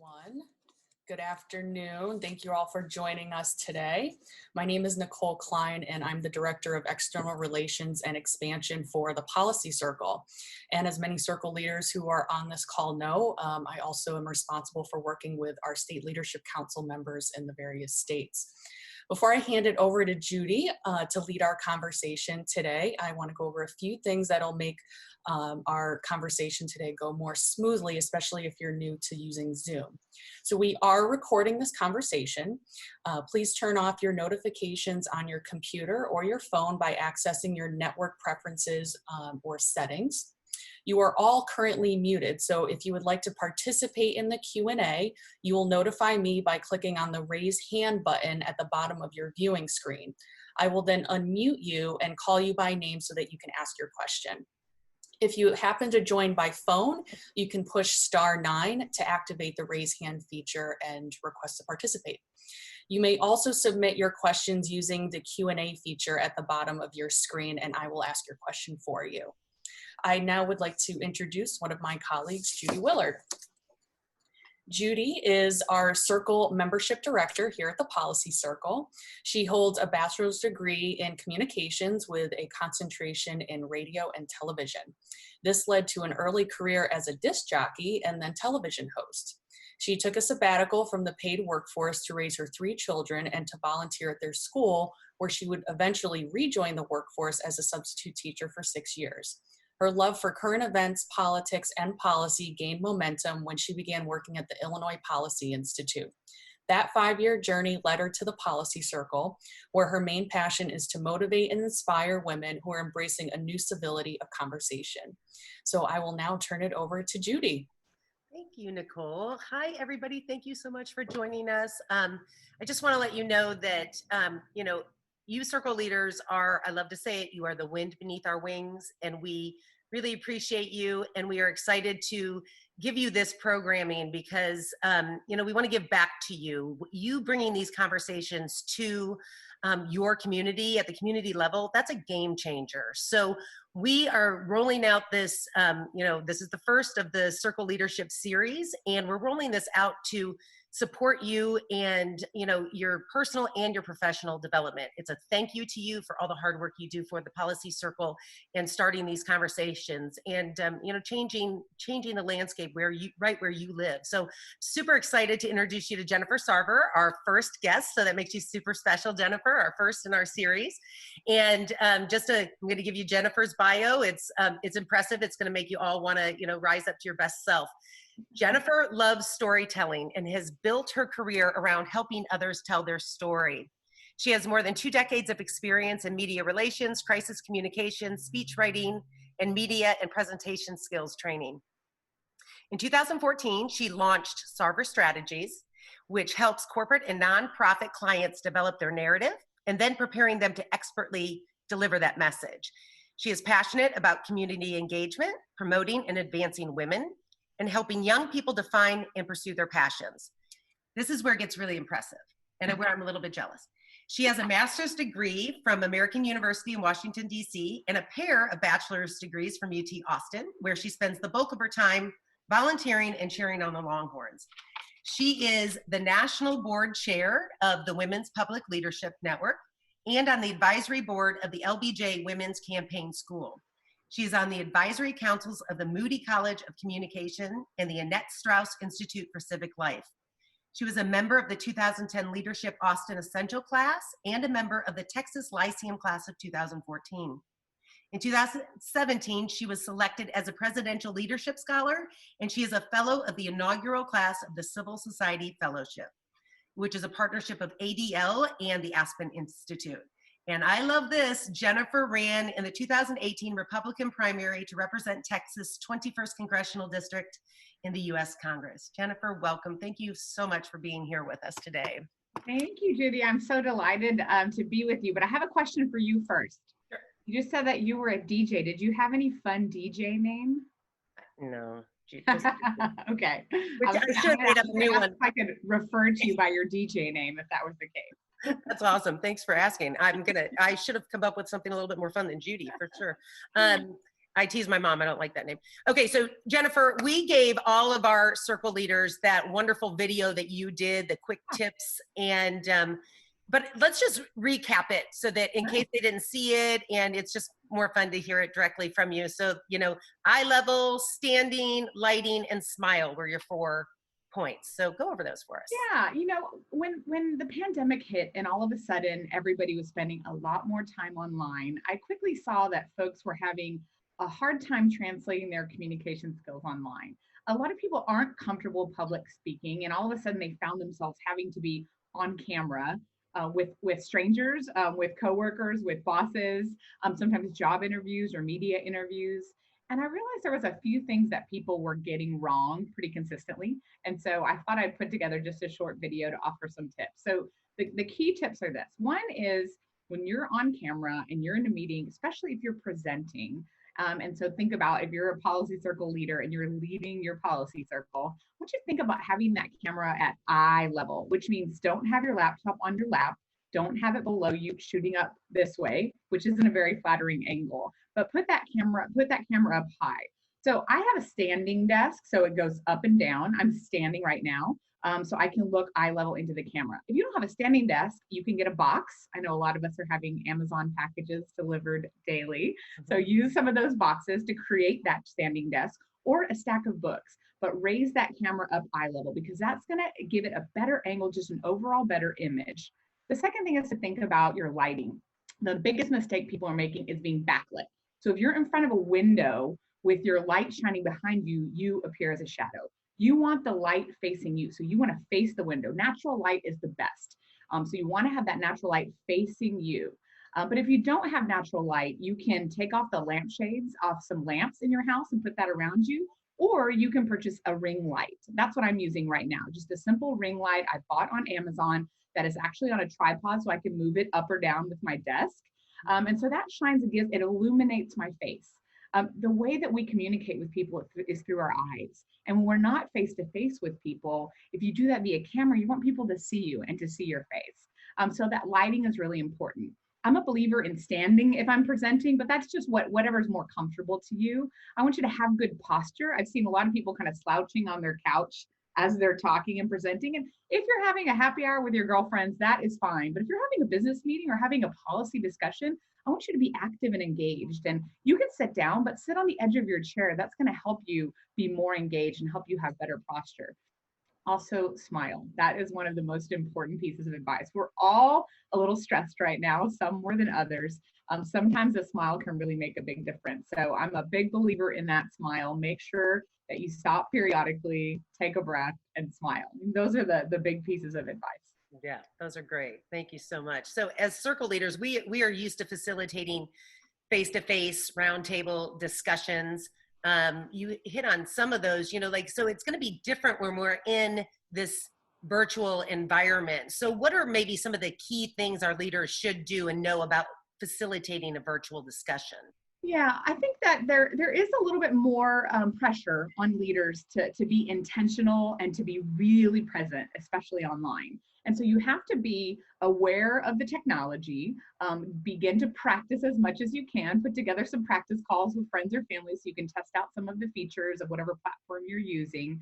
everyone. Good afternoon. Thank you all for joining us today. My name is Nicole Klein, and I'm the Director of External Relations and Expansion for the Policy Circle. And as many Circle leaders who are on this call know, I also am responsible for working with our State Leadership Council members in the various states. Before I hand it over to Judy to lead our conversation today, I want to go over a few things that'll make our conversation today go more smoothly, especially if you're new to using Zoom. So we are recording this conversation. Please turn off your notifications on your computer or your phone by accessing your network preferences or settings. You are all currently muted, so if you would like to participate in the Q&A, you will notify me by clicking on the raise hand button at the bottom of your viewing screen. I will then unmute you and call you by name so that you can ask your question. If you happen to join by phone, you can push *9 to activate the raise hand feature and request to participate. You may also submit your questions using the Q&A feature at the bottom of your screen, and I will ask your question for you. I now would like to introduce one of my colleagues, Judy Willard. Judy is our Circle Membership Director here at the Policy Circle. She holds a bachelor's degree in communications with a concentration in radio and television. This led to an early career as a disc jockey and then television host. She took a sabbatical from the paid workforce to raise her 3 children and to volunteer at their school, where she would eventually rejoin the workforce as a substitute teacher for 6 years. Her love for current events, politics, and policy gained momentum when she began working at the Illinois Policy Institute. That 5-year journey led her to the Policy Circle, where her main passion is to motivate and inspire women who are embracing a new civility of conversation. So I will now turn it over to Judy. Thank you, Nicole. Hi, everybody. Thank you so much for joining us. I just want to let you know that, you Circle leaders are, I love to say it, you are the wind beneath our wings, and we really appreciate you, and we are excited to give you this programming because, we want to give back to you. You bringing these conversations to your community at the community level, that's a game changer. So we are rolling out this, this is the first of the Circle Leadership Series, and we're rolling this out to support you and your personal and your professional development. It's a thank you to you for all the hard work you do for the Policy Circle and starting these conversations and changing the landscape right where you live. So super excited to introduce you to Jenifer Sarver, our first guest. So that makes you super special, Jenifer, our first in our series. And I'm going to give you Jenifer's bio. It's impressive. It's going to make you all want to rise up to your best self. Jenifer loves storytelling and has built her career around helping others tell their story. She has more than 2 decades of experience in media relations, crisis communication, speech writing, and media and presentation skills training. In 2014, she launched Sarver Strategies, which helps corporate and nonprofit clients develop their narrative and then preparing them to expertly deliver that message. She is passionate about community engagement, promoting and advancing women, and helping young people define and pursue their passions. This is where it gets really impressive and where I'm a little bit jealous. She has a master's degree from American University in Washington, D.C., and a pair of bachelor's degrees from UT Austin, where she spends the bulk of her time volunteering and cheering on the Longhorns. She is the national board chair of the Women's Public Leadership Network and on the advisory board of the LBJ Women's Campaign School. She is on the advisory councils of the Moody College of Communication and the Annette Strauss Institute for Civic Life. She was a member of the 2010 Leadership Austin Essential Class and a member of the Texas Lyceum Class of 2014. In 2017, she was selected as a Presidential Leadership Scholar, and she is a fellow of the inaugural class of the Civil Society Fellowship, which is a partnership of ADL and the Aspen Institute. And I love this. Jenifer ran in the 2018 Republican primary to represent Texas' 21st Congressional District in the U.S. Congress. Jenifer, welcome. Thank you so much for being here with us today. Thank you, Judy. I'm so delighted to be with you, but I have a question for you first. Sure. You just said that you were a DJ. Did you have any fun DJ name? No. Okay. I should have made up a new one. If I could refer to you by your DJ name if that was the case. That's awesome. Thanks for asking. I should have come up with something a little bit more fun than Judy, for sure. I tease my mom. I don't like that name. Okay, so Jenifer, we gave all of our circle leaders that wonderful video that you did, the quick tips, and but let's just recap it so that in case they didn't see it, and it's just more fun to hear it directly from you. So, you know, eye level, standing, lighting, and smile were your 4 points. So go over those for us. Yeah, you know, when the pandemic hit and all of a sudden everybody was spending a lot more time online, I quickly saw that folks were having a hard time translating their communication skills online. A lot of people aren't comfortable public speaking, and all of a sudden they found themselves having to be on camera with strangers, with coworkers, with bosses, sometimes job interviews or media interviews. And I realized there was a few things that people were getting wrong pretty consistently. And so I thought I'd put together just a short video to offer some tips. So the key tips are this. One is when you're on camera and you're in a meeting, especially if you're presenting, and so think about if you're a policy circle leader and you're leading your policy circle, I want you to think about having that camera at eye level, which means don't have your laptop on your lap, don't have it below you shooting up this way, which isn't a very flattering angle, but put that camera up high. So I have a standing desk, so it goes up and down. I'm standing right now. So I can look eye level into the camera. If you don't have a standing desk, you can get a box. I know a lot of us are having Amazon packages delivered daily. So use some of those boxes to create that standing desk or a stack of books, but raise that camera up eye level because that's gonna give it a better angle, just an overall better image. The second thing is to think about your lighting. The biggest mistake people are making is being backlit. So if you're in front of a window with your light shining behind you, you appear as a shadow. You want the light facing you. So you want to face the window. Natural light is the best. So you want to have that natural light facing you. But if you don't have natural light, you can take off the lampshades off some lamps in your house and put that around you. Or you can purchase a ring light. That's what I'm using right now. Just a simple ring light I bought on Amazon that is actually on a tripod so I can move it up or down with my desk. And so that shines and it illuminates my face. The way that we communicate with people is through our eyes. And when we're not face to face with people, if you do that via camera, you want people to see you and to see your face. So that lighting is really important. I'm a believer in standing if I'm presenting, but that's just whatever's more comfortable to you. I want you to have good posture. I've seen a lot of people kind of slouching on their couch as they're talking and presenting. And if you're having a happy hour with your girlfriends, that is fine. But if you're having a business meeting or having a policy discussion, I want you to be active and engaged. And you can sit down, but sit on the edge of your chair. That's going to help you be more engaged and help you have better posture. Also, smile. That is one of the most important pieces of advice. We're all a little stressed right now, some more than others. Sometimes a smile can really make a big difference. So I'm a big believer in that smile. Make sure that you stop periodically, take a breath, and smile. Those are the big pieces of advice. Yeah, those are great. Thank you so much. So as circle leaders, we are used to facilitating face-to-face roundtable discussions. You hit on some of those, you know, like, so it's going to be different when we're in this virtual environment. So what are maybe some of the key things our leaders should do and know about facilitating a virtual discussion? Yeah, I think that there is a little bit more pressure on leaders to be intentional and to be really present, especially online. And so you have to be aware of the technology, begin to practice as much as you can, put together some practice calls with friends or family so you can test out some of the features of whatever platform you're using.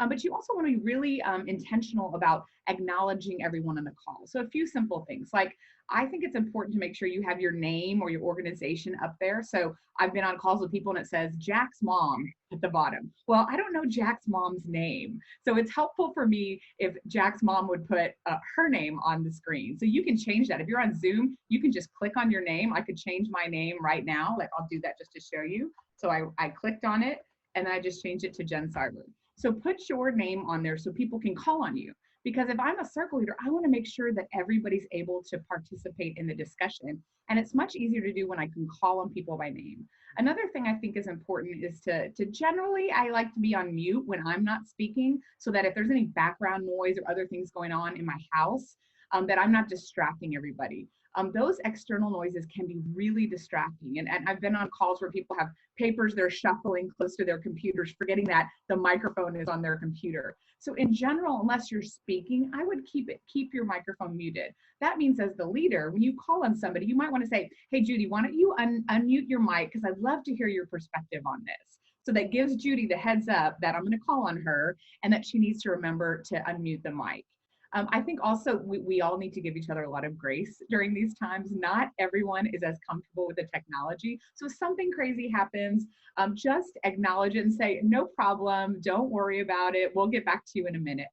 But you also want to be really intentional about acknowledging everyone on the call. So a few simple things, like I think it's important to make sure you have your name or your organization up there. So I've been on calls with people and it says Jack's mom at the bottom. Well, I don't know Jack's mom's name. So it's helpful for me if Jack's mom would put her name on the screen. So you can change that. If you're on Zoom, you can just click on your name. I could change my name right now. Like I'll do that just to show you. So I clicked on it and I just changed it to Jen Sarver. So put your name on there so people can call on you. Because if I'm a circle leader, I want to make sure that everybody's able to participate in the discussion. And it's much easier to do when I can call on people by name. Another thing I think is important is to generally, I like to be on mute when I'm not speaking so that if there's any background noise or other things going on in my house, that I'm not distracting everybody. those external noises can be really distracting. And I've been on calls where people have papers they're shuffling close to their computers, forgetting that the microphone is on their computer. So in general, unless you're speaking, I would keep your microphone muted. That means as the leader, when you call on somebody, you might want to say, hey, Judy, why don't you unmute your mic? Because I'd love to hear your perspective on this. So that gives Judy the heads up that I'm going to call on her and that she needs to remember to unmute the mic. I think also we all need to give each other a lot of grace during these times. Not everyone is as comfortable with the technology. So if something crazy happens, just acknowledge it and say, no problem, don't worry about it. We'll get back to you in a minute.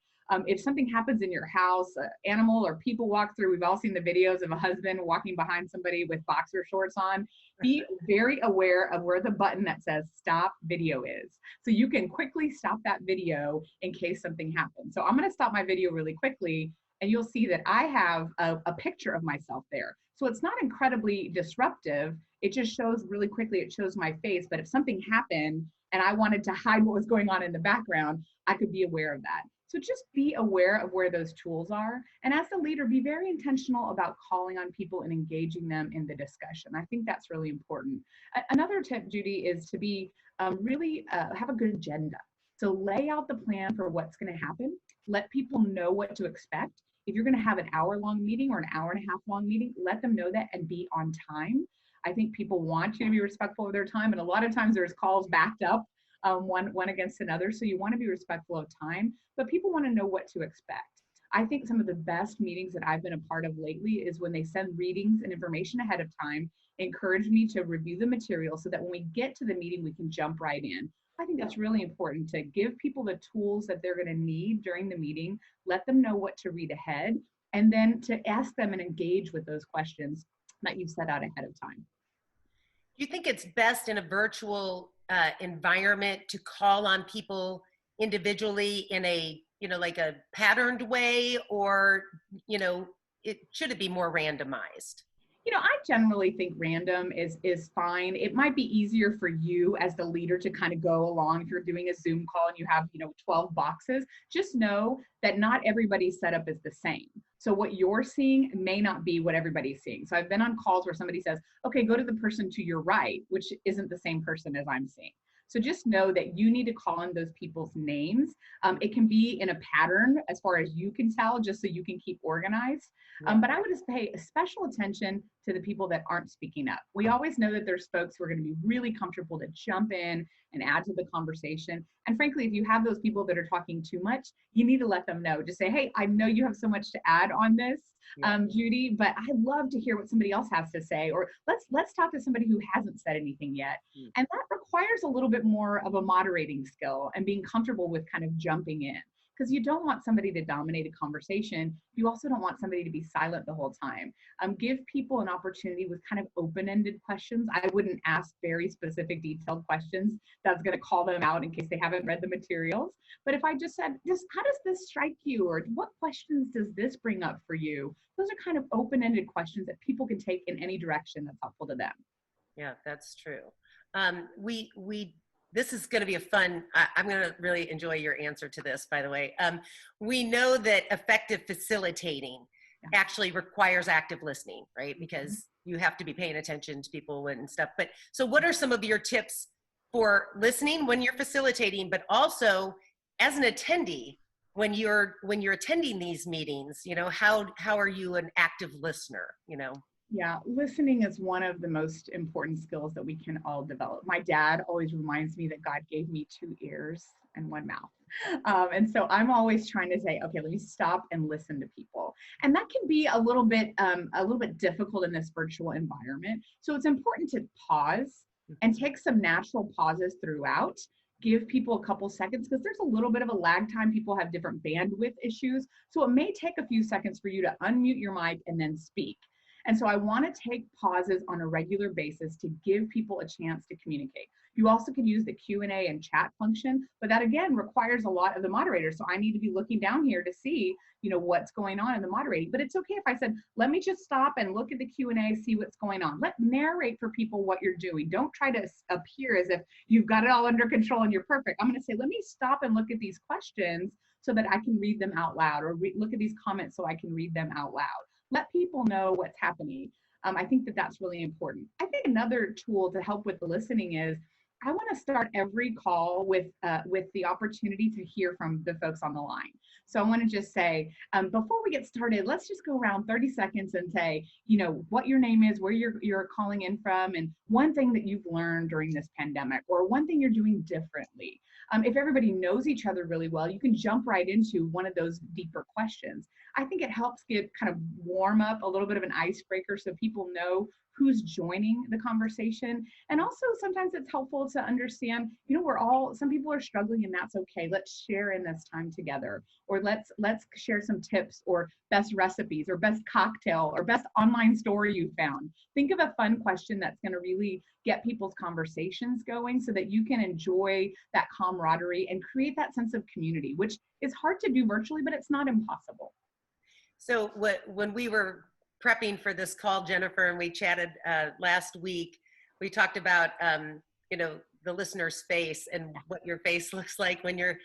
If something happens in your house, animal or people walk through, we've all seen the videos of a husband walking behind somebody with boxer shorts on. Be very aware of where the button that says stop video is. So you can quickly stop that video in case something happens. So I'm going to stop my video really quickly, and you'll see that I have a picture of myself there. So it's not incredibly disruptive. It just shows really quickly, it shows my face. But if something happened and I wanted to hide what was going on in the background, I could be aware of that. So just be aware of where those tools are. And as the leader, be very intentional about calling on people and engaging them in the discussion. I think that's really important. Another tip, Judy, is to be really have a good agenda. So lay out the plan for what's going to happen. Let people know what to expect. If you're going to have an hour-long meeting or an hour-and-a-half long meeting, let them know that and be on time. I think people want you to be respectful of their time. And a lot of times there's calls backed up one against another. So you want to be respectful of time, but people want to know what to expect. I think some of the best meetings that I've been a part of lately is when they send readings and information ahead of time, encourage me to review the material so that when we get to the meeting, we can jump right in. I think that's really important to give people the tools that they're going to need during the meeting, let them know what to read ahead, and then to ask them and engage with those questions that you've set out ahead of time. Do you think it's best in a virtual environment to call on people individually in a, like a patterned way, or, should it be more randomized? I generally think random is fine. It might be easier for you as the leader to kind of go along if you're doing a Zoom call and you have, 12 boxes. Just know that not everybody's setup is the same. So what you're seeing may not be what everybody's seeing. So I've been on calls where somebody says, okay, go to the person to your right, which isn't the same person as I'm seeing. So just know that you need to call on those people's names. It can be in a pattern as far as you can tell, just so you can keep organized. But I would just pay special attention to the people that aren't speaking up. We always know that there's folks who are going to be really comfortable to jump in and add to the conversation. And frankly, if you have those people that are talking too much, you need to let them know. Just say, hey, I know you have so much to add on this, Judy, but I'd love to hear what somebody else has to say. Or let's talk to somebody who hasn't said anything yet. And that requires a little bit more of a moderating skill and being comfortable with kind of jumping in. Because you don't want somebody to dominate a conversation. You also don't want somebody to be silent the whole time. Give people an opportunity with kind of open-ended questions. I wouldn't ask very specific, detailed questions. That's going to call them out in case they haven't read the materials. But if I just said, how does this strike you? Or what questions does this bring up for you? Those are kind of open-ended questions that people can take in any direction that's helpful to them. Yeah, that's true. This is going to be a fun, I'm going to really enjoy your answer to this, by the way. We know that effective facilitating actually requires active listening, right? Because you have to be paying attention to people and stuff. But so what are some of your tips for listening when you're facilitating, but also as an attendee, when you're attending these meetings, how are you an active listener, Yeah, listening is one of the most important skills that we can all develop. My dad always reminds me that God gave me 2 ears and 1 mouth. And so I'm always trying to say, okay, let me stop and listen to people. And that can be a little bit difficult in this virtual environment. So it's important to pause and take some natural pauses throughout. Give people a couple seconds because there's a little bit of a lag time. People have different bandwidth issues. So it may take a few seconds for you to unmute your mic and then speak. And so I want to take pauses on a regular basis to give people a chance to communicate. You also can use the Q&A and chat function, but that again requires a lot of the moderator. So I need to be looking down here to see, what's going on in the moderating. But it's okay if I said, let me just stop and look at the Q&A, see what's going on. Narrate for people what you're doing. Don't try to appear as if you've got it all under control and you're perfect. I'm going to say, let me stop and look at these questions so that I can read them out loud, or look at these comments so I can read them out loud. let people know what's happening. I think that that's really important. I think another tool to help with the listening is I want to start every call with the opportunity to hear from the folks on the line. So I want to just say, before we get started, let's just go around 30 seconds and say, what your name is, where you're calling in from, and one thing that you've learned during this pandemic, or one thing you're doing differently. If everybody knows each other really well, you can jump right into one of those deeper questions. I think it helps get kind of warm up a little bit of an icebreaker so people know who's joining the conversation. And also sometimes it's helpful to understand, some people are struggling and that's okay. Let's share in this time together, or let's share some tips or best recipes or best cocktail or best online story you found. Think of a fun question that's going to really get people's conversations going so that you can enjoy that camaraderie and create that sense of community, which is hard to do virtually, but it's not impossible. So when we were prepping for this call, Jenifer, and we chatted last week, we talked about, the listener's face and what your face looks like when you're,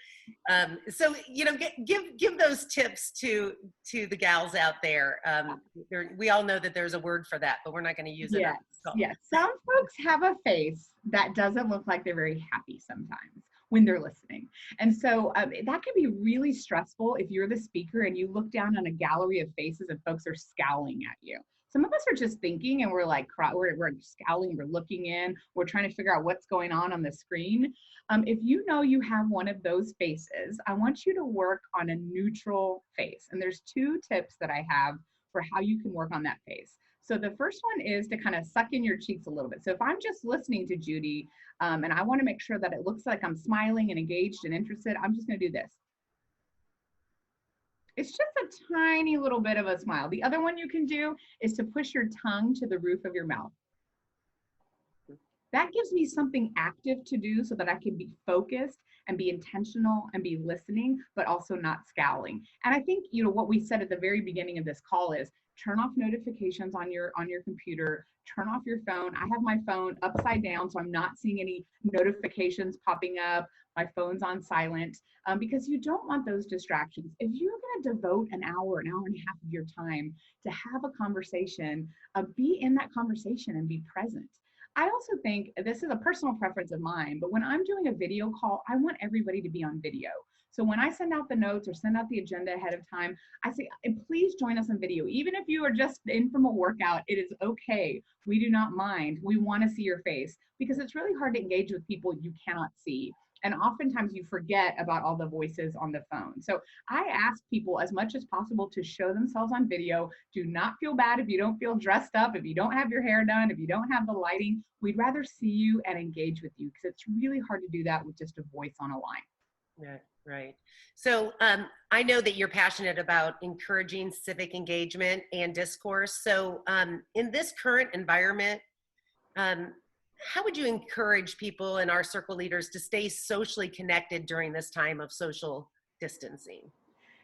give those tips to the gals out there. We all know that there's a word for that, but we're not going to use it. Yes. Some folks have a face that doesn't look like they're very happy sometimes when they're listening. And so that can be really stressful if you're the speaker and you look down on a gallery of faces and folks are scowling at you. Some of us are just thinking and we're like, we're scowling, we're looking in, we're trying to figure out what's going on the screen. If you know you have one of those faces, I want you to work on a neutral face. And there's 2 tips that I have for how you can work on that face. So the first one is to kind of suck in your cheeks a little bit. So if I'm just listening to Judy and I want to make sure that it looks like I'm smiling and engaged and interested, I'm just going to do this. It's just a tiny little bit of a smile. The other one you can do is to push your tongue to the roof of your mouth. That gives me something active to do so that I can be focused and be intentional and be listening, but also not scowling. And I think, what we said at the very beginning of this call is turn off notifications on your computer, turn off your phone. I have my phone upside down, so I'm not seeing any notifications popping up. My phone's on silent because you don't want those distractions. If you're going to devote an hour and a half of your time to have a conversation, be in that conversation and be present. I also think this is a personal preference of mine, but when I'm doing a video call, I want everybody to be on video. So when I send out the notes or send out the agenda ahead of time, I say, please join us on video. Even if you are just in from a workout, it is okay. We do not mind. We want to see your face because it's really hard to engage with people you cannot see. And oftentimes you forget about all the voices on the phone. So I ask people as much as possible to show themselves on video. Do not feel bad if you don't feel dressed up, if you don't have your hair done, if you don't have the lighting. We'd rather see you and engage with you because it's really hard to do that with just a voice on a line. Yeah, right. So I know that you're passionate about encouraging civic engagement and discourse. So in this current environment, how would you encourage people and our circle leaders to stay socially connected during this time of social distancing?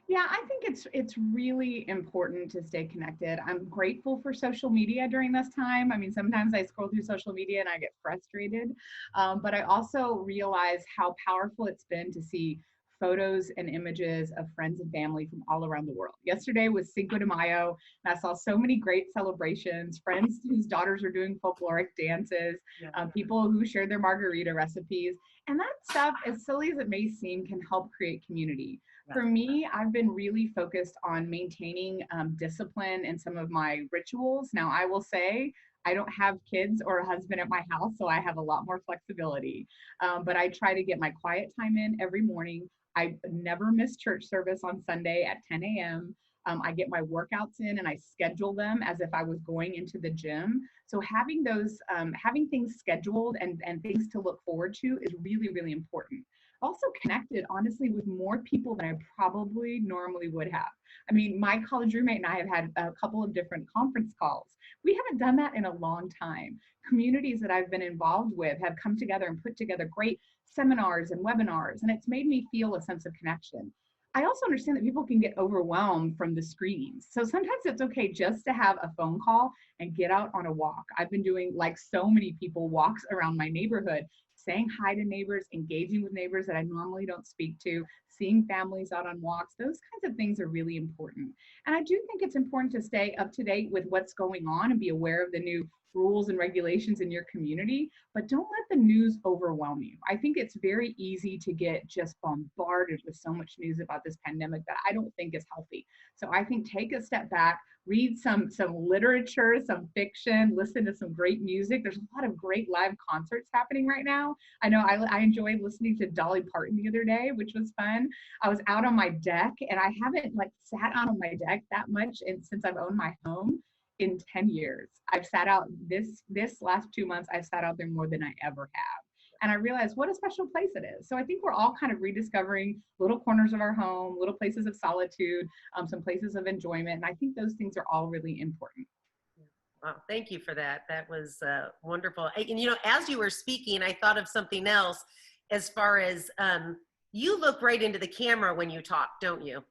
Yeah, I think it's really important to stay connected. I'm grateful for social media during this time. I mean, sometimes I scroll through social media and I get frustrated, but I also realize how powerful it's been to see photos and images of friends and family from all around the world. Yesterday was Cinco de Mayo, and I saw so many great celebrations, friends whose daughters are doing folkloric dances, people who shared their margarita recipes. And that stuff, as silly as it may seem, can help create community. For me, I've been really focused on maintaining discipline in some of my rituals. Now, I will say, I don't have kids or a husband at my house, so I have a lot more flexibility. But I try to get my quiet time in every morning. I never miss church service on Sunday at 10 a.m. I get my workouts in and I schedule them as if I was going into the gym. So having those, having things scheduled and things to look forward to is really, really important. Also connected, honestly, with more people than I probably normally would have. I mean, my college roommate and I have had a couple of different conference calls. We haven't done that in a long time. Communities that I've been involved with have come together and put together great seminars and webinars, and it's made me feel a sense of connection. I also understand that people can get overwhelmed from the screens. So sometimes it's okay just to have a phone call and get out on a walk. I've been doing, like so many people, walks around my neighborhood saying hi to neighbors, engaging with neighbors that I normally don't speak to, seeing families out on walks. Those kinds of things are really important. And I do think it's important to stay up to date with what's going on and be aware of the new rules and regulations in your community, but don't let the news overwhelm you. I think it's very easy to get just bombarded with so much news about this pandemic that I don't think is healthy. So I think take a step back, read some literature, some fiction, listen to some great music. There's a lot of great live concerts happening right now. I know I enjoyed listening to Dolly Parton the other day, which was fun. I was out on my deck, and I haven't like sat out on my deck that much since I've owned my home in 10 years. I've sat out this last 2 months, I've sat out there more than I ever have. And I realized what a special place it is. So I think we're all kind of rediscovering little corners of our home, little places of solitude, some places of enjoyment. And I think those things are all really important. Wow, thank you for that. That was wonderful. And you know, as you were speaking, I thought of something else as far as you look right into the camera when you talk, don't you?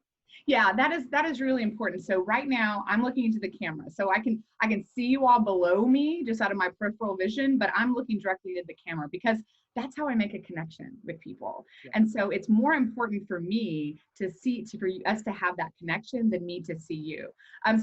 Yeah, that is really important. So right now I'm looking into the camera. So I can see you all below me just out of my peripheral vision, but I'm looking directly into the camera because that's how I make a connection with people. Yeah. And so it's more important for me to for us to have that connection than me to see you.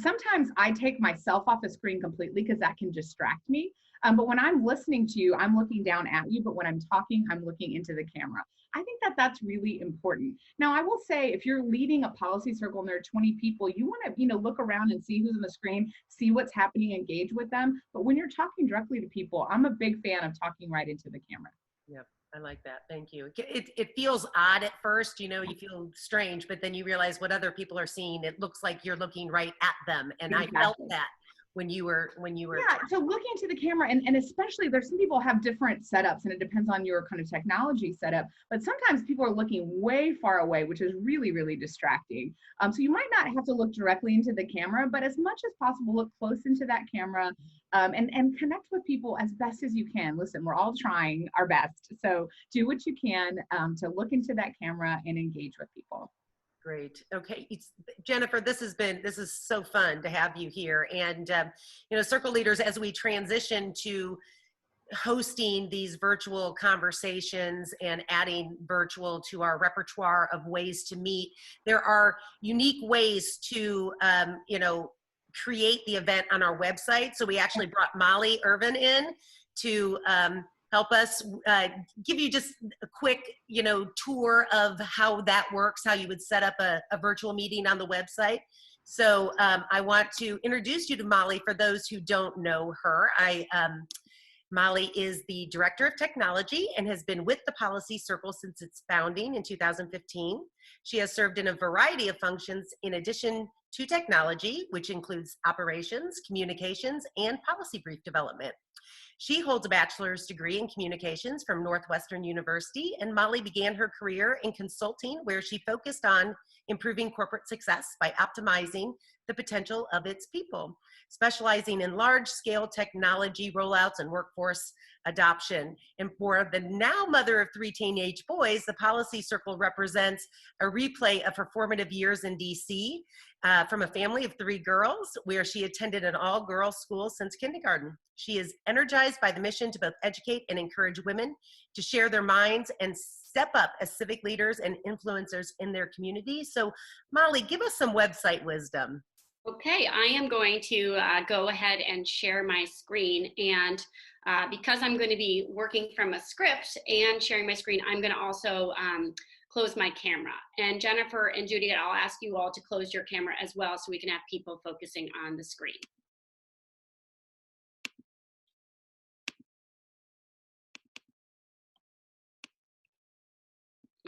Sometimes I take myself off the screen completely because that can distract me. But when I'm listening to you, I'm looking down at you, but when I'm talking, I'm looking into the camera. I think that that's really important. Now, I will say, if you're leading a policy circle and there are 20 people, you want to, look around and see who's on the screen, see what's happening, engage with them. But when you're talking directly to people, I'm a big fan of talking right into the camera. Yep, I like that. Thank you. It feels odd at first, you feel strange, but then you realize what other people are seeing. It looks like you're looking right at them, and exactly. I felt that when you were yeah, so looking into the camera, and especially there's some people have different setups and it depends on your kind of technology setup, but sometimes people are looking way far away, which is really, really distracting. So you might not have to look directly into the camera, but as much as possible, look close into that camera, and connect with people as best as you can. Listen, we're all trying our best, so do what you can to look into that camera and engage with people. Great. Okay, Jenifer, this is so fun to have you here. And circle leaders, as we transition to hosting these virtual conversations and adding virtual to our repertoire of ways to meet, there are unique ways to create the event on our website. So we actually brought Molly Irvin in to help us give you just a quick, tour of how that works, how you would set up a virtual meeting on the website. So I want to introduce you to Molly for those who don't know her. Molly is the Director of Technology and has been with the Policy Circle since its founding in 2015. She has served in a variety of functions in addition to technology, which includes operations, communications, and policy brief development. She holds a bachelor's degree in communications from Northwestern University, and Molly began her career in consulting, where she focused on improving corporate success by optimizing the potential of its people, specializing in large-scale technology rollouts and workforce adoption. And for the now mother of 3 teenage boys, the Policy Circle represents a replay of her formative years in DC from a family of 3 girls, where she attended an all-girls school since kindergarten. She is energized by the mission to both educate and encourage women to share their minds and step up as civic leaders and influencers in their community. So Molly, give us some website wisdom. Okay, I am going to go ahead and share my screen, and because I'm going to be working from a script and sharing my screen, I'm going to also close my camera. And Jenifer and Judy, I'll ask you all to close your camera as well so we can have people focusing on the screen.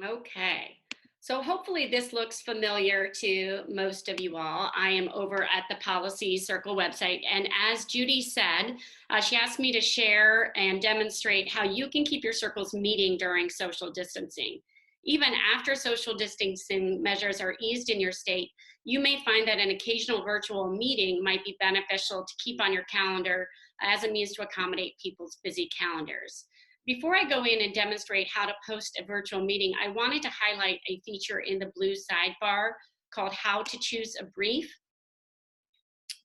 Okay. So hopefully this looks familiar to most of you all. I am over at the Policy Circle website. And as Judy said, she asked me to share and demonstrate how you can keep your circles meeting during social distancing. Even after social distancing measures are eased in your state, you may find that an occasional virtual meeting might be beneficial to keep on your calendar as a means to accommodate people's busy calendars. Before I go in and demonstrate how to post a virtual meeting, I wanted to highlight a feature in the blue sidebar called How to Choose a Brief.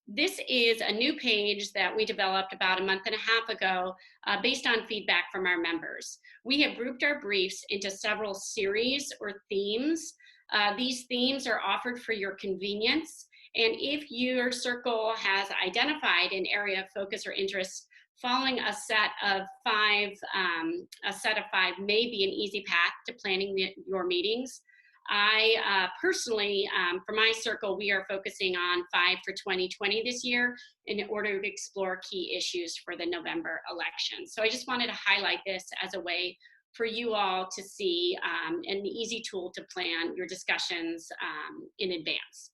This is a new page that we developed about a month and a half ago based on feedback from our members. We have grouped our briefs into several series or themes. These themes are offered for your convenience. And if your circle has identified an area of focus or interest, following a set of five may be an easy path to planning your meetings. I personally, for my circle, we are focusing on 5 for 2020 this year in order to explore key issues for the November election. So I just wanted to highlight this as a way for you all to see an easy tool to plan your discussions in advance.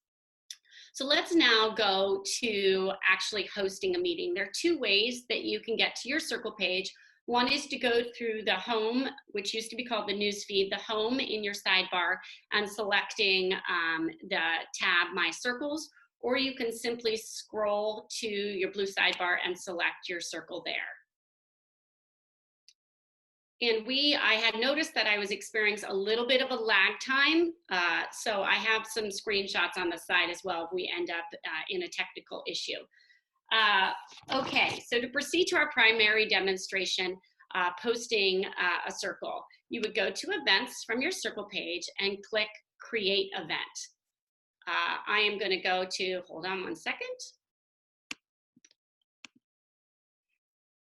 So let's now go to actually hosting a meeting. There are two ways that you can get to your circle page. One is to go through the home, which used to be called the news feed, the home in your sidebar, and selecting the tab My Circles, or you can simply scroll to your blue sidebar and select your circle there. And I had noticed that I was experiencing a little bit of a lag time, so I have some screenshots on the side as well if we end up in a technical issue. Okay, so to proceed to our primary demonstration, posting a circle, you would go to events from your circle page and click create event. I am going to go to, hold on one second,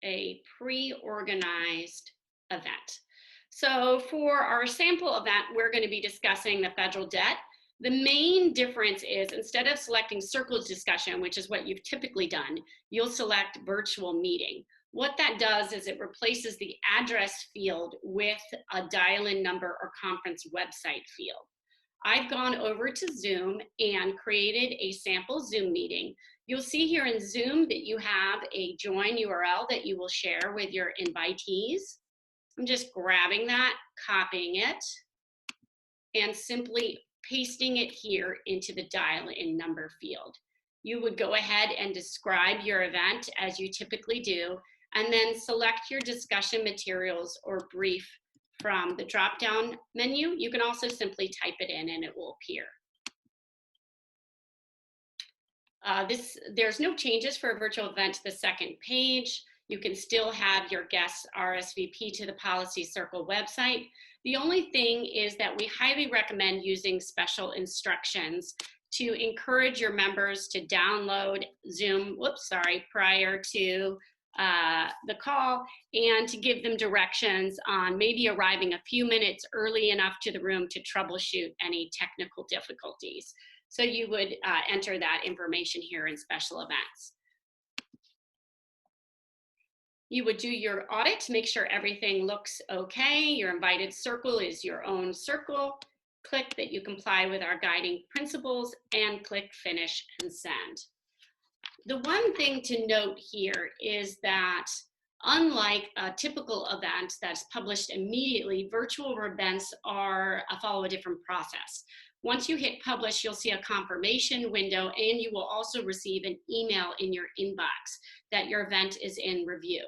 a pre-organized event. So for our sample event, we're going to be discussing the federal debt. The main difference is instead of selecting circle discussion, which is what you've typically done, you'll select virtual meeting. What that does is it replaces the address field with a dial-in number or conference website field. I've gone over to Zoom and created a sample Zoom meeting. You'll see here in Zoom that you have a join URL that you will share with your invitees. I'm just grabbing that, copying it, and simply pasting it here into the dial-in number field. You would go ahead and describe your event as you typically do, and then select your discussion materials or brief from the drop-down menu. You can also simply type it in and it will appear. There's no changes for a virtual event to the second page. You can still have your guests RSVP to the Policy Circle website. The only thing is that we highly recommend using special instructions to encourage your members to download Zoom, prior to the call, and to give them directions on maybe arriving a few minutes early enough to the room to troubleshoot any technical difficulties. So you would enter that information here in special events. You would do your audit to make sure everything looks okay. Your invited circle is your own circle. Click that you comply with our guiding principles and click finish and send. The one thing to note here is that unlike a typical event that's published immediately, virtual events follow a different process. Once you hit publish, you'll see a confirmation window, and you will also receive an email in your inbox that your event is in review.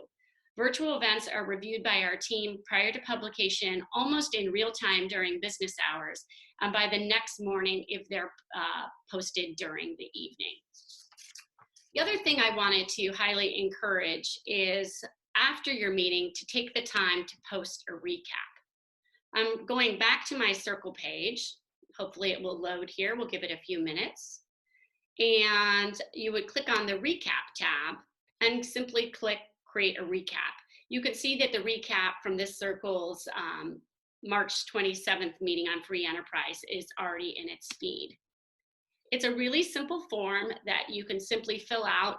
Virtual events are reviewed by our team prior to publication, almost in real time during business hours, and by the next morning if they're posted during the evening. The other thing I wanted to highly encourage is after your meeting to take the time to post a recap. I'm going back to my circle page. Hopefully it will load here. We'll give it a few minutes. And you would click on the recap tab and simply click create a recap. You can see that the recap from this circle's March 27th meeting on free enterprise is already in its feed. It's a really simple form that you can simply fill out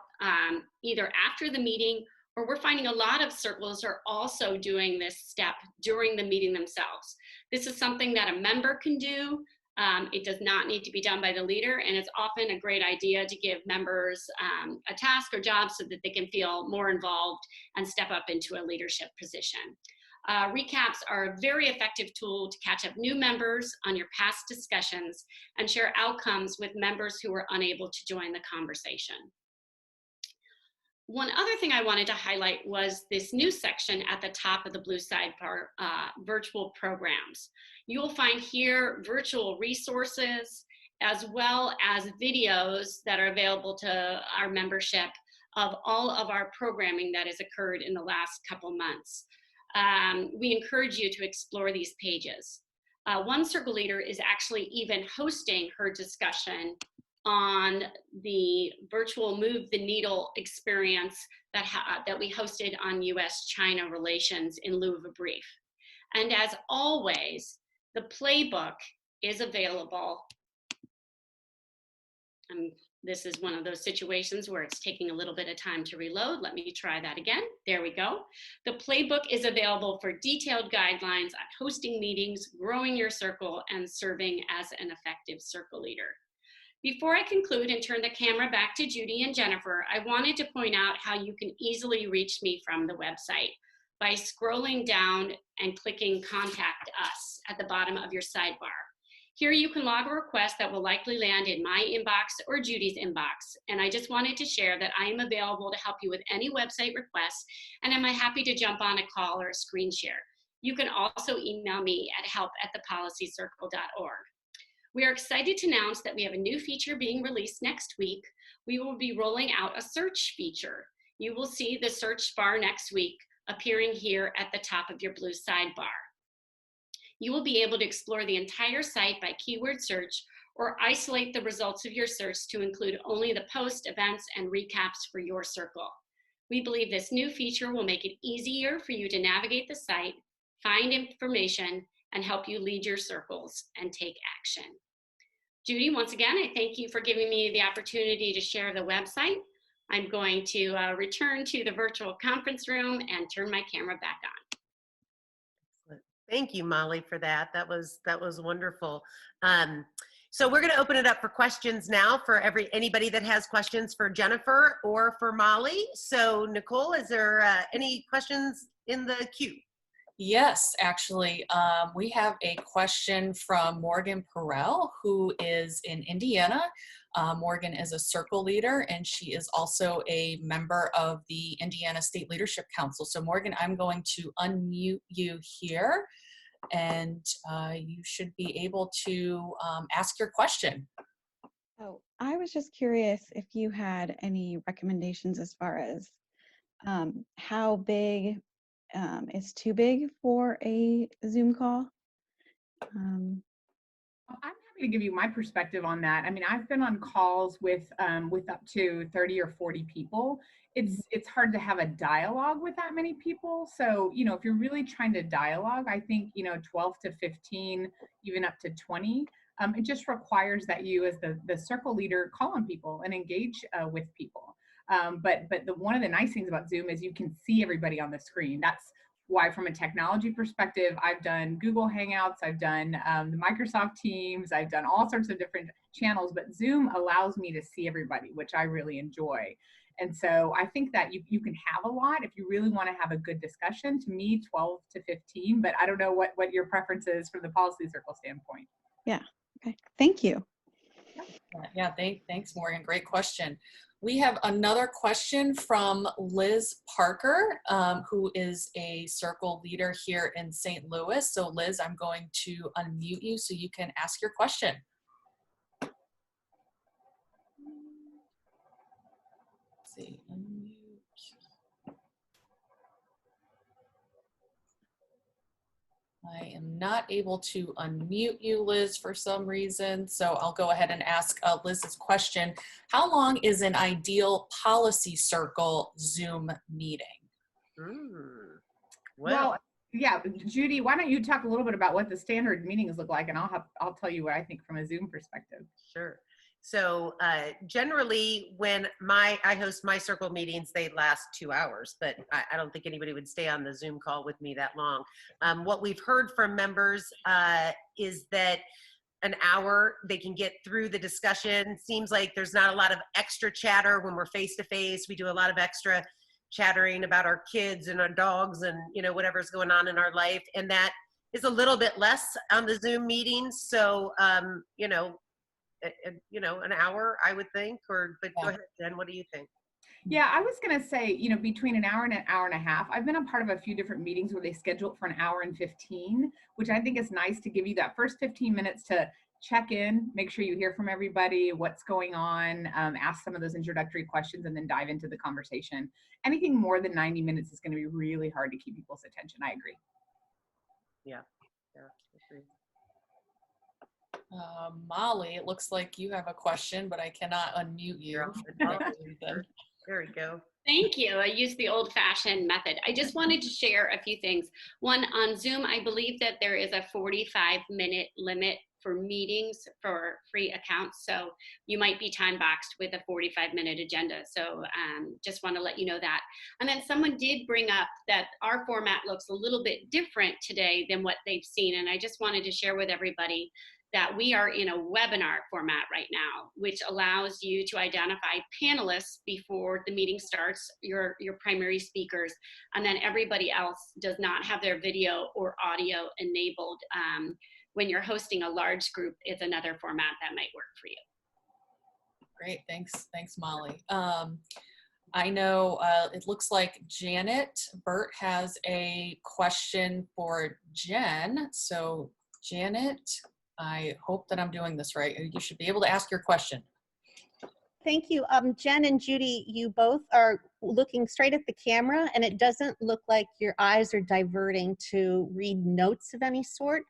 either after the meeting, or we're finding a lot of circles are also doing this step during the meeting themselves. This is something that a member can do. It does not need to be done by the leader, and it's often a great idea to give members a task or job so that they can feel more involved and step up into a leadership position. Recaps are a very effective tool to catch up new members on your past discussions and share outcomes with members who were unable to join the conversation. One other thing I wanted to highlight was this new section at the top of the blue sidebar, virtual programs. You will find here virtual resources as well as videos that are available to our membership of all of our programming that has occurred in the last couple months. We encourage you to explore these pages. One circle leader is actually even hosting her discussion on the virtual Move the Needle experience that we hosted on US-China relations in lieu of a brief. And as always, the playbook is available. This is one of those situations where it's taking a little bit of time to reload. Let me try that again. There we go. The playbook is available for detailed guidelines on hosting meetings, growing your circle, and serving as an effective circle leader. Before I conclude and turn the camera back to Judy and Jenifer, I wanted to point out how you can easily reach me from the website by scrolling down and clicking Contact Us at the bottom of your sidebar. Here you can log a request that will likely land in my inbox or Judy's inbox. And I just wanted to share that I am available to help you with any website requests, and I'm happy to jump on a call or a screen share. You can also email me at help@thepolicycircle.org. We are excited to announce that we have a new feature being released next week. We will be rolling out a search feature. You will see the search bar next week appearing here at the top of your blue sidebar. You will be able to explore the entire site by keyword search or isolate the results of your search to include only the post, events, and recaps for your circle. We believe this new feature will make it easier for you to navigate the site, find information, and help you lead your circles and take action. Judy, once again, I thank you for giving me the opportunity to share the website. I'm going to return to the virtual conference room and turn my camera back on. Thank you, Molly, for that. That was wonderful. So we're going to open it up for questions now for anybody that has questions for Jenifer or for Molly. So Nicole, is there any questions in the queue? Yes, actually, we have a question from Morgan Perrell, who is in Indiana. Morgan is a circle leader, and she is also a member of the Indiana State Leadership Council. So Morgan, I'm going to unmute you here, and you should be able to ask your question. Oh, I was just curious if you had any recommendations as far as how big is too big for a Zoom call? I'm happy to give you my perspective on that. I mean, I've been on calls with up to 30 or 40 people. It's hard to have a dialogue with that many people. So, you know, if you're really trying to dialogue, I think, 12 to 15, even up to 20, it just requires that you as the circle leader call on people and engage with people. But one of the nice things about Zoom is you can see everybody on the screen. That's why, from a technology perspective, I've done Google Hangouts, I've done the Microsoft Teams, I've done all sorts of different channels, but Zoom allows me to see everybody, which I really enjoy. And so I think that you can have a lot if you really want to have a good discussion. To me, 12 to 15, but I don't know what your preference is from the policy circle standpoint. Yeah, okay, thank you. Yeah, thanks, Morgan. Great question. We have another question from Liz Parker, who is a circle leader here in St. Louis. So Liz, I'm going to unmute you so you can ask your question. Let's see, unmute. I am not able to unmute you, Liz, for some reason. So I'll go ahead and ask Liz's question. How long is an ideal policy circle Zoom meeting? Well, yeah, Judy, why don't you talk a little bit about what the standard meetings look like, and I'll tell you what I think from a Zoom perspective. Sure. So generally when I host my circle meetings, they last 2 hours, but I don't think anybody would stay on the Zoom call with me that long. What we've heard from members is that an hour, they can get through the discussion. Seems like there's not a lot of extra chatter when we're face to face. We do a lot of extra chattering about our kids and our dogs and, whatever's going on in our life. And that is a little bit less on the Zoom meetings. So, an hour, I would think, but go ahead, Jen, what do you think? Yeah, I was going to say, between an hour and a half, I've been a part of a few different meetings where they schedule it for an hour and 15, which I think is nice to give you that first 15 minutes to check in, make sure you hear from everybody, what's going on, ask some of those introductory questions, and then dive into the conversation. Anything more than 90 minutes is going to be really hard to keep people's attention. I agree. Yeah. Agree. Molly, it looks like you have a question, but I cannot unmute you. There we go. Thank you. I use the old-fashioned method. I just wanted to share a few things. One, on Zoom, I believe that there is a 45-minute limit for meetings for free accounts. So you might be time boxed with a 45-minute agenda. So just want to let you know that. And then someone did bring up that our format looks a little bit different today than what they've seen. And I just wanted to share with everybody that we are in a webinar format right now, which allows you to identify panelists before the meeting starts, your primary speakers, and then everybody else does not have their video or audio enabled. When you're hosting a large group, it's another format that might work for you. Great, thanks Molly. I know it looks like Janet Burt has a question for Jen. So Janet, I hope that I'm doing this right. You should be able to ask your question. Thank you. Jen and Judy, you both are looking straight at the camera, and it doesn't look like your eyes are diverting to read notes of any sort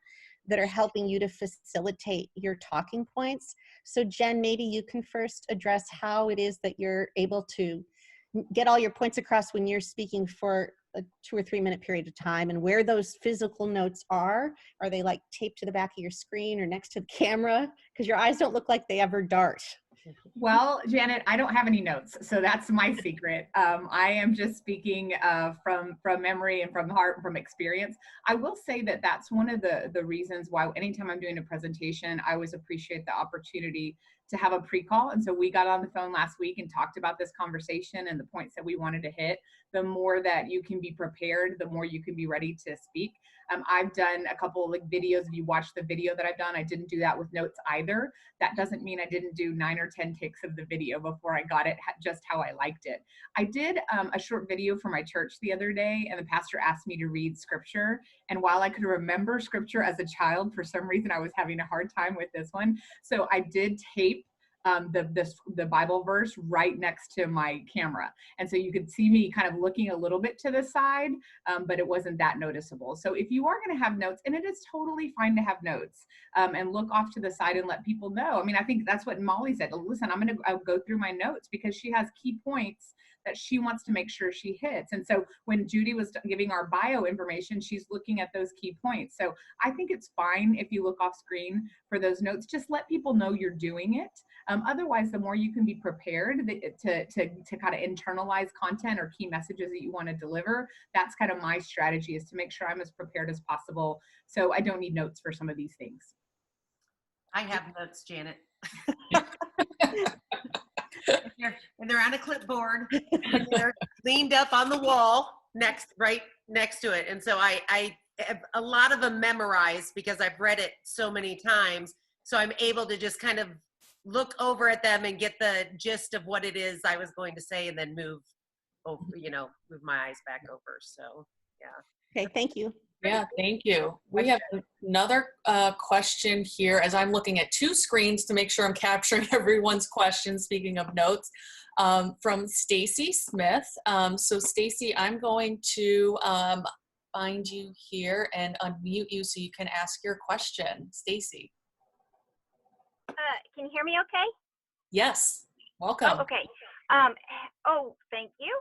that are helping you to facilitate your talking points. So Jen, maybe you can first address how it is that you're able to get all your points across when you're speaking for a 2 or 3 minute period of time, and where those physical notes are. Are they like taped to the back of your screen or next to the camera? Because your eyes don't look like they ever dart. Well, Janet, I don't have any notes, so that's my secret. I am just speaking from memory and from the heart and from experience. I will say that that's one of the reasons why anytime I'm doing a presentation, I always appreciate the opportunity to have a pre-call. And so we got on the phone last week and talked about this conversation and the points that we wanted to hit. The more that you can be prepared, the more you can be ready to speak. I've done a couple of like videos. If you watch the video that I've done, I didn't do that with notes either. That doesn't mean I didn't do 9 or 10 takes of the video before I got it just how I liked it. I did a short video for my church the other day, and the pastor asked me to read scripture. And while I could remember scripture as a child, for some reason I was having a hard time with this one. So I did tape the Bible verse right next to my camera. And so you could see me kind of looking a little bit to the side, but it wasn't that noticeable. So if you are going to have notes, and it is totally fine to have notes, and look off to the side and let people know. I mean, I think that's what Molly said. Listen, I'm going to go through my notes because she has key points that she wants to make sure she hits. And so when Judy was giving our bio information, she's looking at those key points. So I think it's fine if you look off screen for those notes. Just let people know you're doing it. Otherwise, the more you can be prepared to kind of internalize content or key messages that you want to deliver, that's kind of my strategy, is to make sure I'm as prepared as possible. So I don't need notes for some of these things. I have notes, Janet. And they're on a clipboard, and they're leaned up on the wall right next to it. And so I have a lot of them memorized because I've read it so many times. So I'm able to just kind of look over at them and get the gist of what it is I was going to say, and then move over, move my eyes back over. So yeah. Okay, thank you. Yeah, thank you. We have another question here, as I'm looking at 2 screens to make sure I'm capturing everyone's questions, speaking of notes, from Stacy Smith. So Stacy, I'm going to find you here and unmute you so you can ask your question. Stacy. Can you hear me okay? Yes, welcome. Oh, okay. Thank you.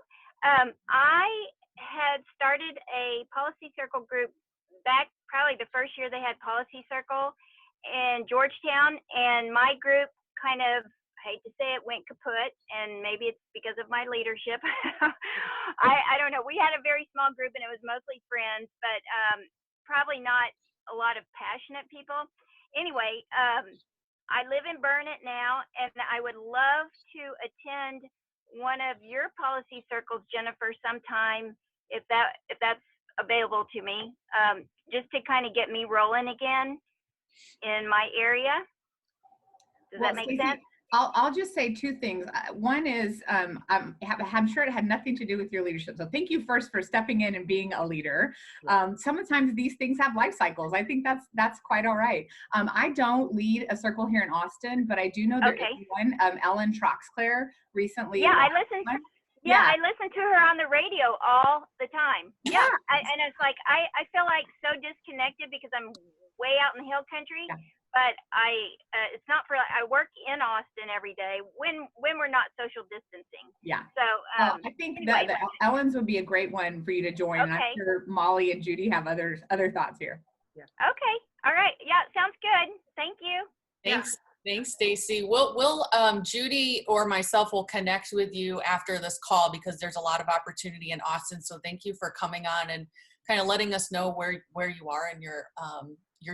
I had started a policy circle group back probably the first year they had policy circle in Georgetown, and my group kind of, I hate to say it, went kaput, and maybe it's because of my leadership. I don't know. We had a very small group, and it was mostly friends, but probably not a lot of passionate people. Anyway, I live in Burnett now, and I would love to attend one of your policy circles, Jenifer, sometime if that's available to me, just to kind of get me rolling again in my area. Does that make sense? I'll just say two things. One is I'm sure it had nothing to do with your leadership. So thank you first for stepping in and being a leader. Sometimes these things have life cycles. I think that's quite all right. I don't lead a circle here in Austin, but I do know there is one. Ellen Troxclair recently. Yeah, I listened. I listen to her on the radio all the time. Yeah, and it's like I feel like so disconnected because I'm way out in the hill country. Yeah. But it's not for, I work in Austin every day when we're not social distancing. Yeah. So I think that Ellen's would be a great one for you to join. And I'm sure Molly and Judy have other thoughts here. Yeah. Okay. All right. Yeah. Sounds good. Thank you. Thanks. Thanks, Stacy. We'll Judy or myself will connect with you after this call because there's a lot of opportunity in Austin. So thank you for coming on and kind of letting us know where you are in your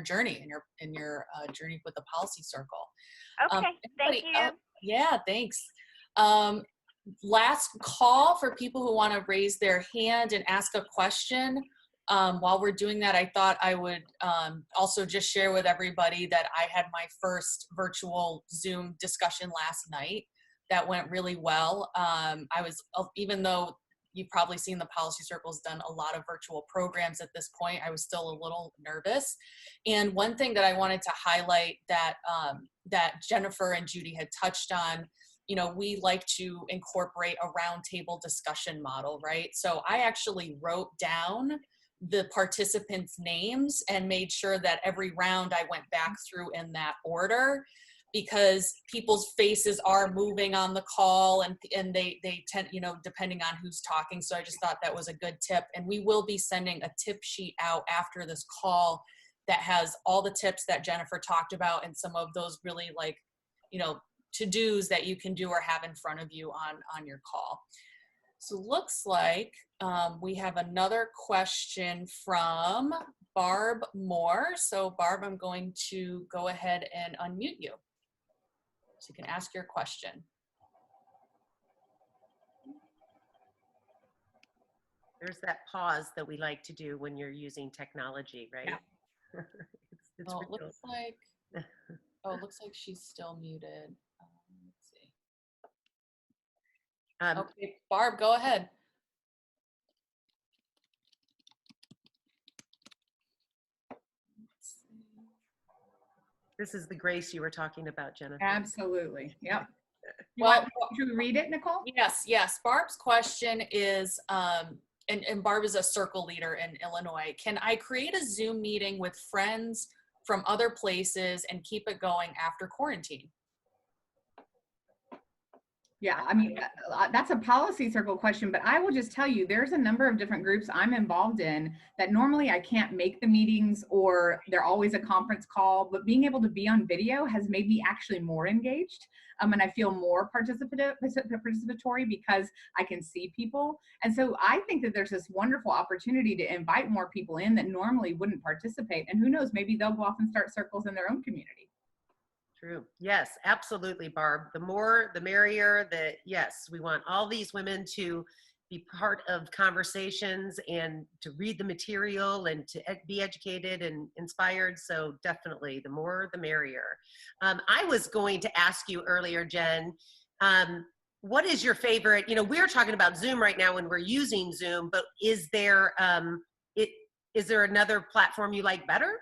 journey and your journey with the policy circle. Okay, thank you. Yeah, thanks. Last call for people who want to raise their hand and ask a question. While we're doing that, I thought I would also just share with everybody that I had my first virtual Zoom discussion last night. That went really well. Even though you've probably seen the Policy Circle's done a lot of virtual programs at this point, I was still a little nervous. And one thing that I wanted to highlight that Jenifer and Judy had touched on, we like to incorporate a roundtable discussion model, right? So I actually wrote down the participants' names and made sure that every round I went back through in that order, because people's faces are moving on the call and they tend, depending on who's talking. So I just thought that was a good tip. And we will be sending a tip sheet out after this call that has all the tips that Jenifer talked about and some of those really to-dos that you can do or have in front of you on your call. So looks like we have another question from Barb Moore. So Barb, I'm going to go ahead and unmute you so you can ask your question. There's that pause that we like to do when you're using technology, right? Yeah. It looks like she's still muted. Let's see. Okay, Barb, go ahead. This is the grace you were talking about, Jenifer. Absolutely. Yep. Well, should we read it, Nicole? Yes. Barb's question is, and Barb is a circle leader in Illinois. Can I create a Zoom meeting with friends from other places and keep it going after quarantine? Yeah, I mean, that's a policy circle question, but I will just tell you, there's a number of different groups I'm involved in that normally I can't make the meetings or they're always a conference call, but being able to be on video has made me actually more engaged. And I feel more participatory because I can see people. And so I think that there's this wonderful opportunity to invite more people in that normally wouldn't participate. And who knows, maybe they'll go off and start circles in their own community. True. Yes, absolutely, Barb. The more, the merrier. Yes, we want all these women to be part of conversations and to read the material and to be educated and inspired. So definitely, the more, the merrier. I was going to ask you earlier, Jen, what is your favorite? We're talking about Zoom right now when we're using Zoom, but is there another platform you like better?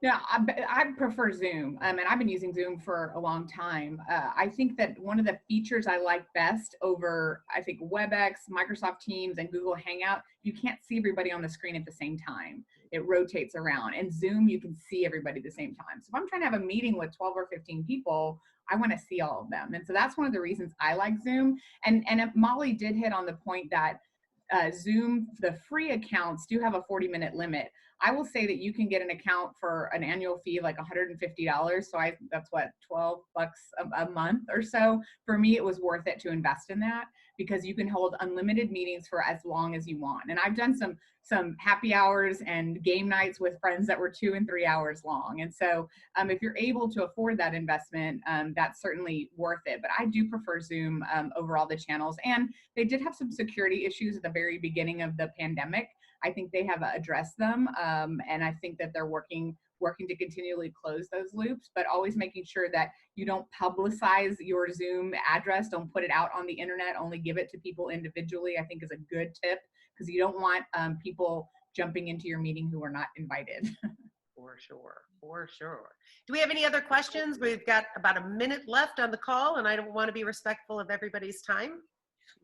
No, I prefer Zoom, and I've been using Zoom for a long time. I think that one of the features I like best over, I think, WebEx, Microsoft Teams, and Google Hangout, you can't see everybody on the screen at the same time. It rotates around. And Zoom, you can see everybody at the same time. So if I'm trying to have a meeting with 12 or 15 people, I want to see all of them. And so that's one of the reasons I like Zoom. And Molly did hit on the point that Zoom, the free accounts do have a 40-minute limit. I will say that you can get an account for an annual fee of like $150. So that's what, $12 a month or so. For me, it was worth it to invest in that because you can hold unlimited meetings for as long as you want. And I've done some happy hours and game nights with friends that were 2 and 3 hours long. And so if you're able to afford that investment, that's certainly worth it. But I do prefer Zoom over all the channels. And they did have some security issues at the very beginning of the pandemic. I think they have addressed them, and I think that they're working working to continually close those loops, but always making sure that you don't publicize your Zoom address. Don't put it out on the internet, only give it to people individually, I think is a good tip, because you don't want people jumping into your meeting who are not invited. For sure, for sure. Do we have any other questions? We've got about a minute left on the call, and I don't want to be respectful of everybody's time.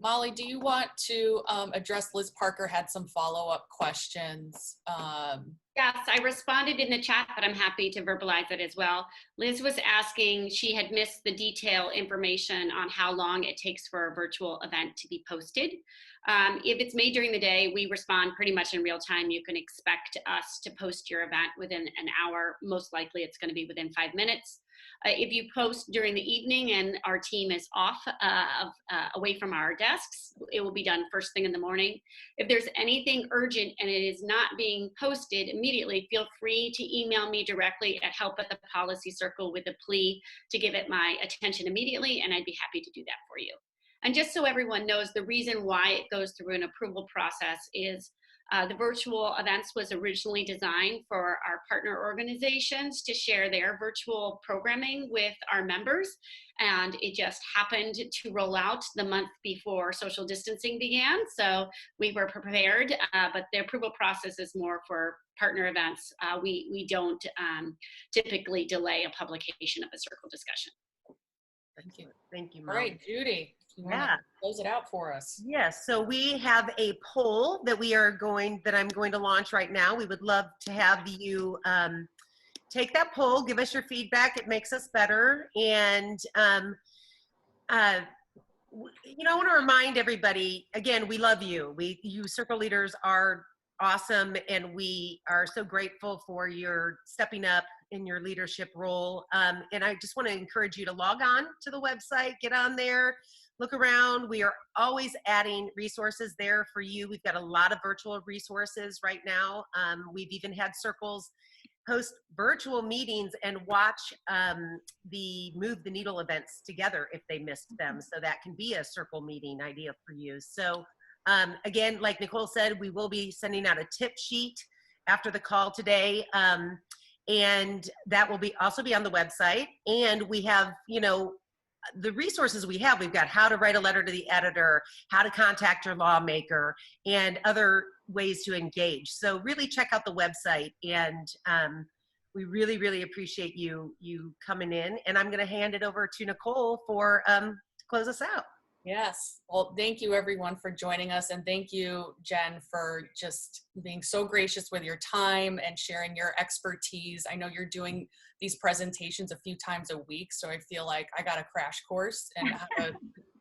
Molly, do you want to address Liz Parker had some follow-up questions? Yes, I responded in the chat, but I'm happy to verbalize it as well. Liz was asking, she had missed the detail information on how long it takes for a virtual event to be posted. If it's made during the day, we respond pretty much in real time. You can expect us to post your event within an hour. Most likely it's going to be within 5 minutes. If you post during the evening and our team is off away from our desks, it will be done first thing in the morning. If there's anything urgent and it is not being posted immediately, feel free to email me directly at help@thepolicycircle with a plea to give it my attention immediately, and I'd be happy to do that for you. And just so everyone knows, the reason why it goes through an approval process is the virtual events was originally designed for our partner organizations to share their virtual programming with our members. And it just happened to roll out the month before social distancing began. So we were prepared, but the approval process is more for partner events. We don't typically delay a publication of a circle discussion. Thank you. Thank you, All Mom. right, Judy, you want to close it out for us? Yes, so we have a poll that I'm going to launch right now. We would love to have you take that poll, give us your feedback. It makes us better. And I want to remind everybody, again, we love you. You circle leaders are awesome, and we are so grateful for your stepping up in your leadership role. And I just want to encourage you to log on to the website, get on there, look around. We are always adding resources there for you. We've got a lot of virtual resources right now. We've even had circles host virtual meetings and watch the Move the Needle events together if they missed them. So that can be a circle meeting idea for you. So again, like Nicole said, we will be sending out a tip sheet after the call today. And that will also be on the website. And we have, the resources we have. We've got how to write a letter to the editor, how to contact your lawmaker, and other ways to engage. So really check out the website. And we really, really appreciate you coming in. And I'm going to hand it over to Nicole to close us out. Yes. Well, thank you everyone for joining us. And thank you, Jen, for just being so gracious with your time and sharing your expertise. I know you're doing these presentations a few times a week, so I feel like I got a crash course in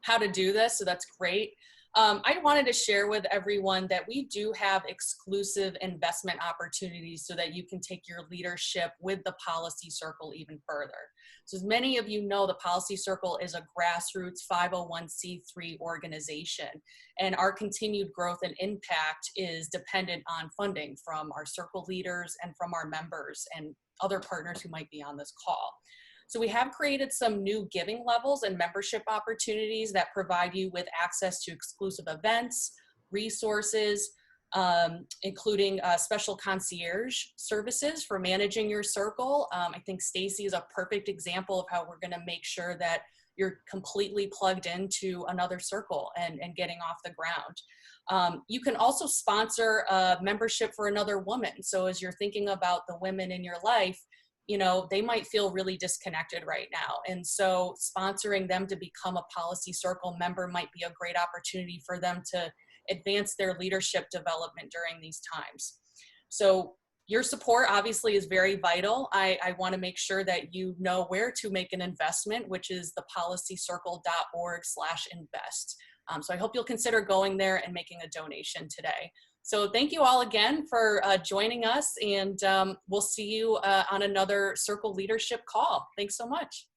how to do this. So that's great. I wanted to share with everyone that we do have exclusive investment opportunities so that you can take your leadership with the Policy Circle even further. So as many of you know, the Policy Circle is a grassroots 501c3 organization, and our continued growth and impact is dependent on funding from our circle leaders and from our members and other partners who might be on this call. So we have created some new giving levels and membership opportunities that provide you with access to exclusive events, resources, including special concierge services for managing your circle. I think Stacy is a perfect example of how we're going to make sure that you're completely plugged into another circle and getting off the ground. You can also sponsor a membership for another woman. So as you're thinking about the women in your life, they might feel really disconnected right now. And so sponsoring them to become a Policy Circle member might be a great opportunity for them to advance their leadership development during these times. So your support obviously is very vital. I want to make sure that you know where to make an investment, which is thepolicycircle.org/invest. So I hope you'll consider going there and making a donation today. So thank you all again for joining us, and we'll see you on another Circle Leadership call. Thanks so much.